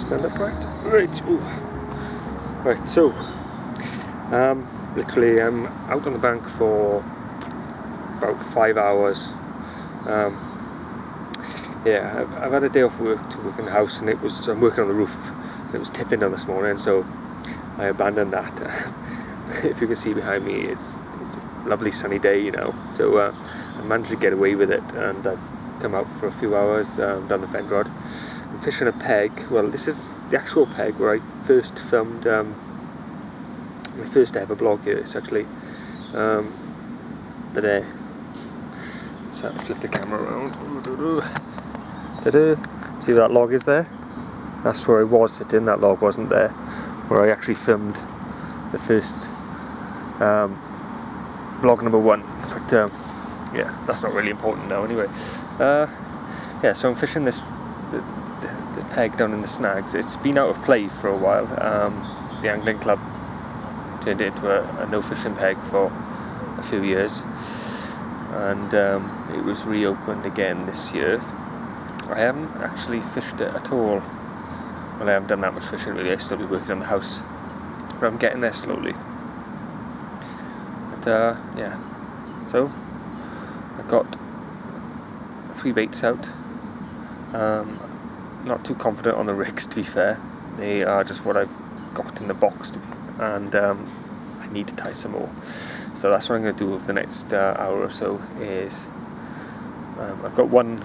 stand upright. Right, ooh. Right, so literally I'm out on the bank for about 5 hours. Yeah, I've had a day off work to work in the house, and I'm working on the roof, and it was tipping down this morning, so I abandoned that. If you can see behind me, it's a lovely sunny day, you know, so I managed to get away with it, and I've come out for a few hours down the Fendrod. I'm fishing a peg. Well, this is the actual peg where I first filmed my first ever vlog here. It's actually there. So I flip the camera around. See that log is there? That's where I was sitting. That log wasn't there, where I actually filmed the first vlog number 1. But yeah, that's not really important now anyway. Yeah, so I'm fishing the peg down in the snags. It's been out of play for a while. The angling club turned it into a no fishing peg for a few years, and it was reopened again this year. I haven't actually fished it at all. Well, I haven't done that much fishing really. I still be working on the house, but I'm getting there slowly. But yeah, so I've got 3 baits out. Not too confident on the rigs, to be fair. They are just what I've got in the box, and I need to tie some more. So that's what I'm going to do over the next hour or so. Is I've got one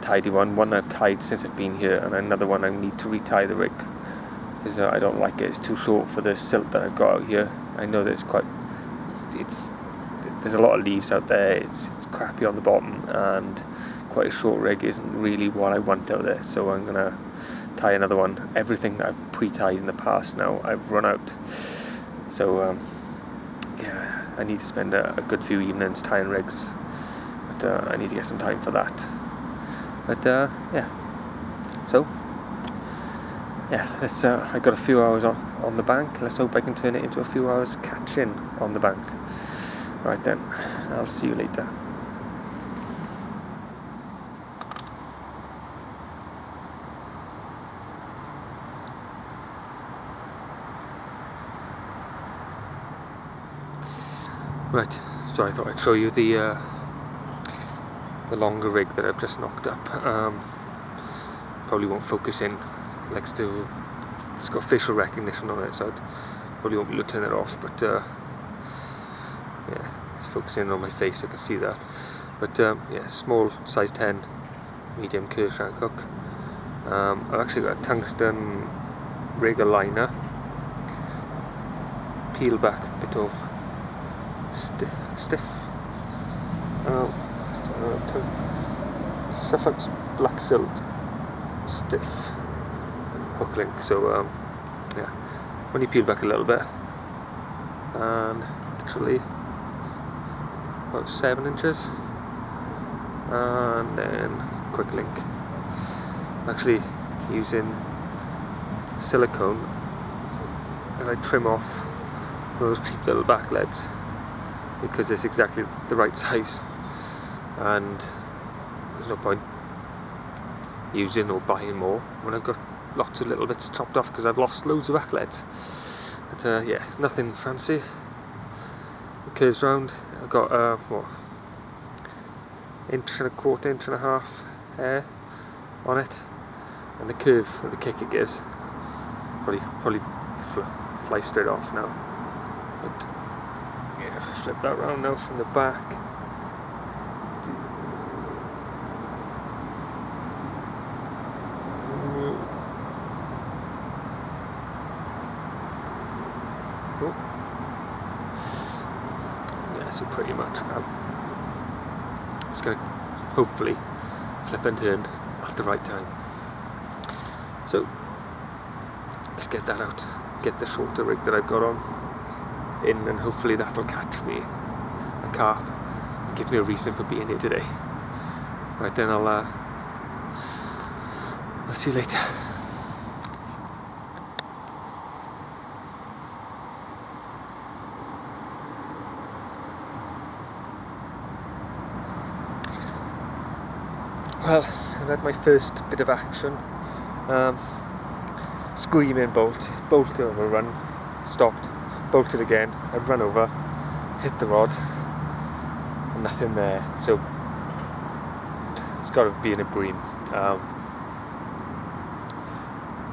tidy one I've tied since I've been here, and another one I need to retie the rig because I don't like it. It's too short for the silt that I've got out here. I know that it's there's a lot of leaves out there. It's crappy on the bottom, and quite a short rig isn't really what I want out there. So I'm gonna tie another one. Everything that I've pre-tied in the past now I've run out. So yeah, I need to spend a good few evenings tying rigs, but I need to get some time for that. But yeah, so yeah, I got a few hours on the bank. Let's hope I can turn it into a few hours catching on the bank. Right then, I'll see you later. Right, so I thought I'd show you the longer rig that I've just knocked up. Probably won't focus in. It's got facial recognition on it, so I probably won't be able to turn it off. But yeah, it's focusing on my face. I can see that. But yeah, small size 10, medium curve shank hook. I've actually got a tungsten rigger liner, peel back bit of stiff. Suffolk's black silt stiff hook link. So yeah, only peel back a little bit, and literally about 7 inches, and then quick link. I'm actually using silicone, and I trim off those cheap little back leads because it's exactly the right size, and there's no point using or buying more when I've got lots of little bits chopped off because I've lost loads of back leads. But yeah, nothing fancy. The curves round. I've got what, 1.25 inch, 1.5 hair on it, and the curve, the kick it gives, probably fly straight off now. But yeah, if I flip that round now from the back. Yeah, so pretty much now it's going to hopefully flip and turn at the right time. So let's get that out, get the shorter rig that I've got on in, and hopefully that'll catch me a carp, give me a reason for being here today. Right then, I'll see you later. Well, I've had my first bit of action. screaming, bolted over, run, stopped, bolted again. I'd run over, hit the rod, and nothing there. So it's got to be in a Bream.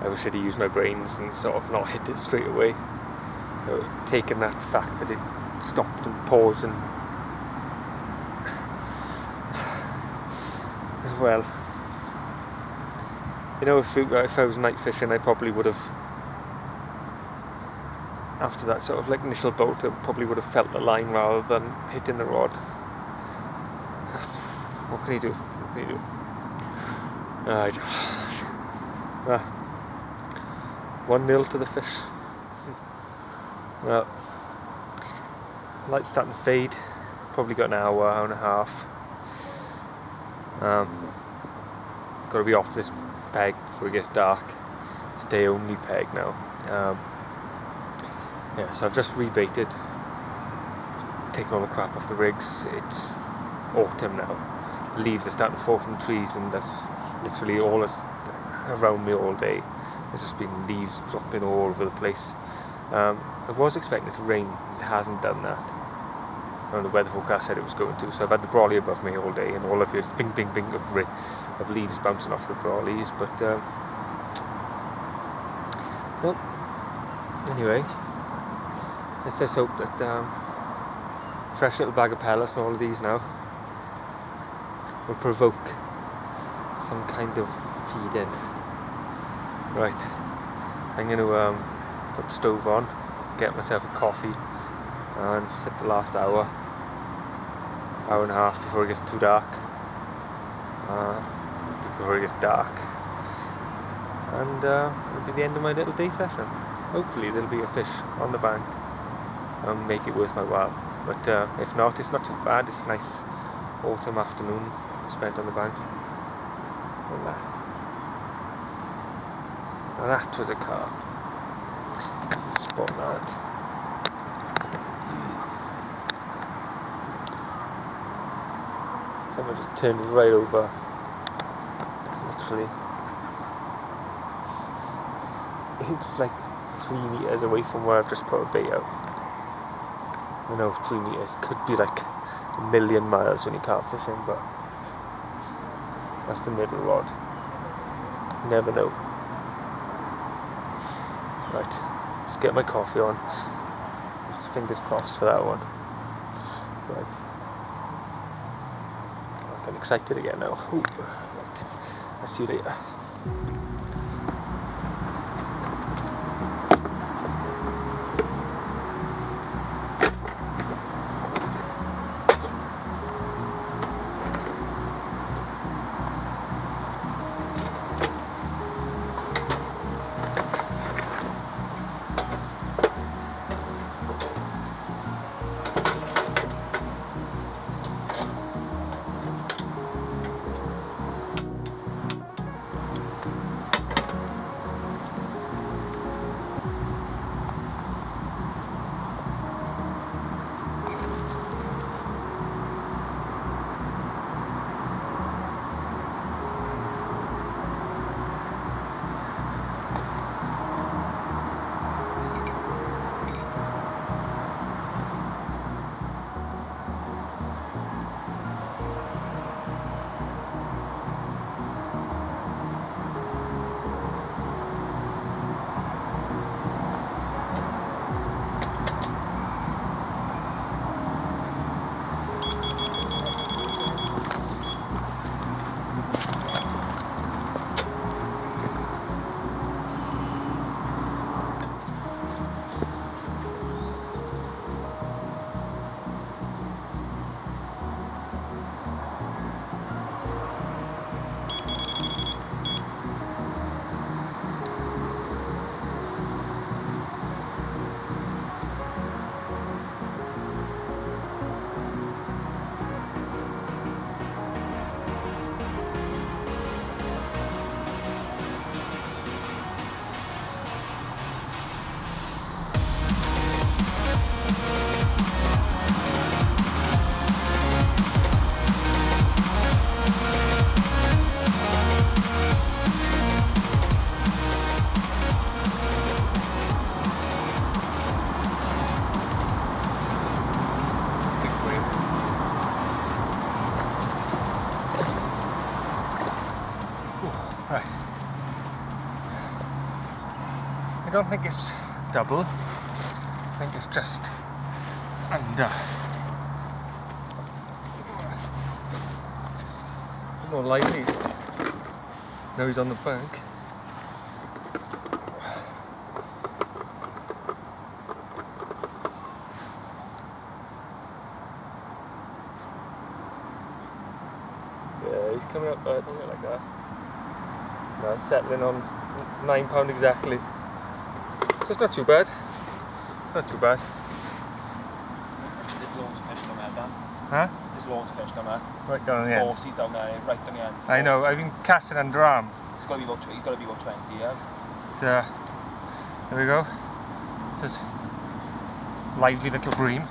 I wish I'd used my brains and sort of not hit it straight away. Taking that fact that it stopped and paused and well, you know, if I was night fishing, I probably would have, after that sort of like initial bolt, I probably would have felt the line rather than hitting the rod. What can you do? 1-0 to the fish. Well, light's starting to fade. Probably got an hour and a half. Got to be off this peg before it gets dark. It's a day only peg now. So I've just rebaited, taken all the crap off the rigs. It's autumn now. The leaves are starting to fall from the trees, and that's literally all that's around me all day. There's just been leaves dropping all over the place. I was expecting it to rain. It hasn't done that. And the weather forecast said it was going to, so I've had the brolly above me all day, and all of it bing bing bing of leaves bouncing off the brollies. But well, anyway, let's just hope that fresh little bag of pellets and all of these now will provoke some kind of feed in. Right, I'm going to put the stove on, get myself a coffee, and sit the last hour and a half before it gets too dark, before it gets dark, and it'll be the end of my little day session. Hopefully there'll be a fish on the bank and make it worth my while, but if not, it's not too bad. It's a nice autumn afternoon spent on the bank. And that was a carp. Spot that. Someone just turned right over. Literally. It's like 3 meters away from where I've just put a bait out. I know 3 meters could be like a million miles when you carp fishing, but that's the middle rod. You never know. Right, let's get my coffee on. Just fingers crossed for that one. Right. I'm getting excited again now. Ooh. Right. I'll see you later. don't think it's double. I think it's just under. More lively. Now he's on the bank. Yeah, he's coming up like that. Now settling on £9 exactly. So it's not too bad. Not too bad. There's loads of fish down there, Dan. Huh? There's loads of fish down there. Right down the end. Coarse, he's down there, right down the end. I know, I've been casting under arm. He's got to be about 20, yeah. But, there we go. Just lively little bream.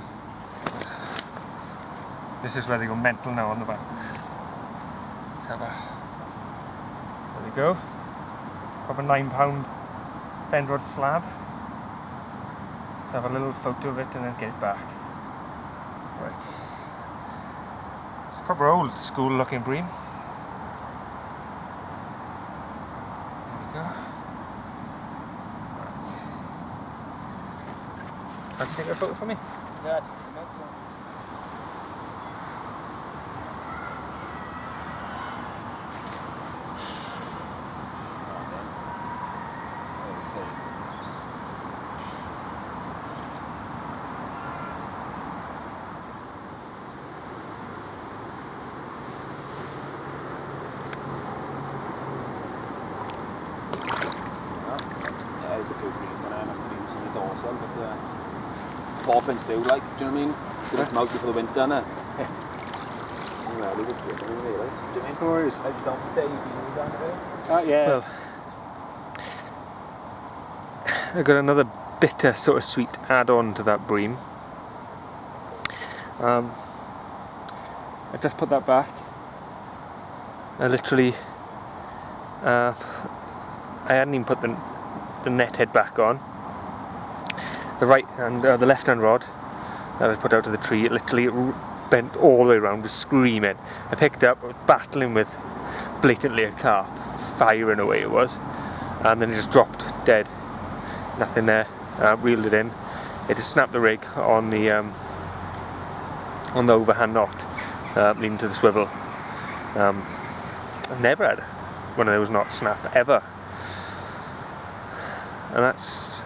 This is where they go mental now on the back. Let's have a. There we go. Have a £9 Fendrod slab. Let's have a little photo of it and then get it back. Right. It's a proper old school looking bream. There we go. Right. Can't you take a photo for me? Yeah. There's a few green one I must have been using the dorsal, but bobbins do like, do you know what I mean? They don't come out before the winter, innit? Well, they would do it anyway, right? Do you mean? No worries. I just don't Daisy down there. Yeah. Well, I've got another bitter sort of sweet add-on to that bream. I just put that back. I literally, I hadn't even put the net head back on. The right hand, the left hand rod that I put out of the tree, it literally bent all the way around, was screaming. I picked up, I was battling with blatantly a carp, firing away it was, and then it just dropped dead. Nothing there. Reeled it in. It just snapped the rig on the overhand knot, leading to the swivel. I've never had one of those knots snap ever, and that's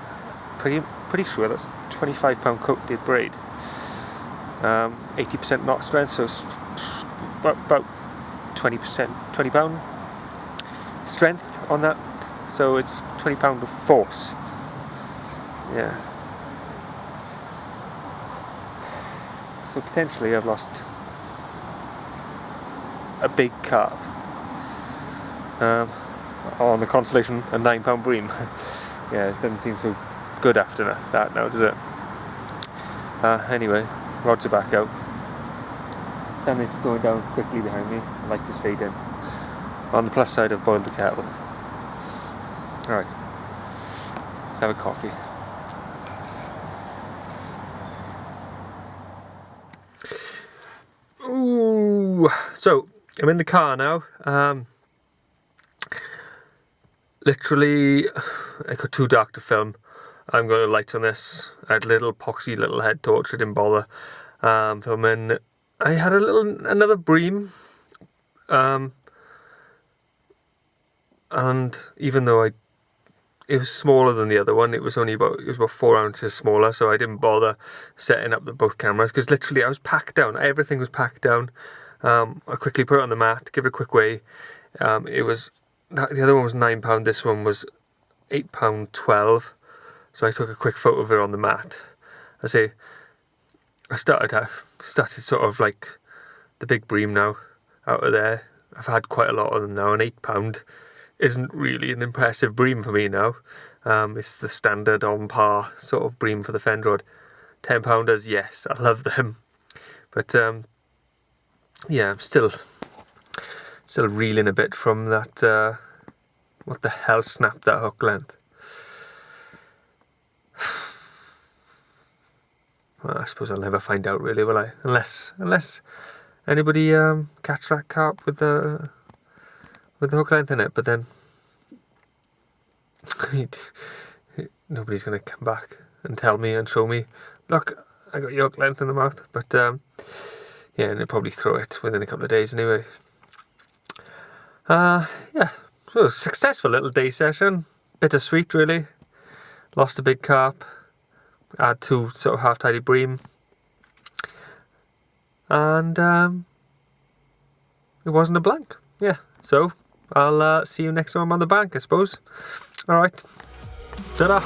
pretty sure that's £25 coated braid, 80% knot strength, so it's about 20%, £20 strength on that, so it's £20 of force. Yeah. So potentially I've lost a big carp. On the consolation, a £9 bream. Yeah, it doesn't seem so good after that now, does it? Anyway, rods are back out. Sun is going down quickly behind me. The light is fading. On the plus side, I've boiled the kettle. Alright, let's have a coffee. Ooh, so I'm in the car now. Literally, I got too dark to film. I'm going to light on this. I had a little poxy little head torch. I didn't bother filming. I had another bream, and even though it was smaller than the other one, it was about 4 ounces smaller, so I didn't bother setting up both cameras because literally I was packed down. Everything was packed down. I quickly put it on the mat, give it a quick weigh. The other one was £9. This one was £8.12. So I took a quick photo of it on the mat. I started sort of like the big bream now out of there. I've had quite a lot of them now, and £8 isn't really an impressive bream for me now. It's the standard on par sort of bream for the Fendrod. £10, yes, I love them, but yeah, I'm still reeling a bit from that. What the hell snapped that hook length? Well, I suppose I'll never find out, really, will I? Unless anybody catch that carp with the hook length in it. But then nobody's going to come back and tell me and show me, look, I got yolk length in the mouth. But yeah, and they'll probably throw it within a couple of days anyway. Yeah, so successful little day session. Bittersweet, really. Lost a big carp. Had 2 sort of half-tidy bream. And it wasn't a blank. Yeah, so I'll see you next time I'm on the bank, I suppose. Alright, ta-da!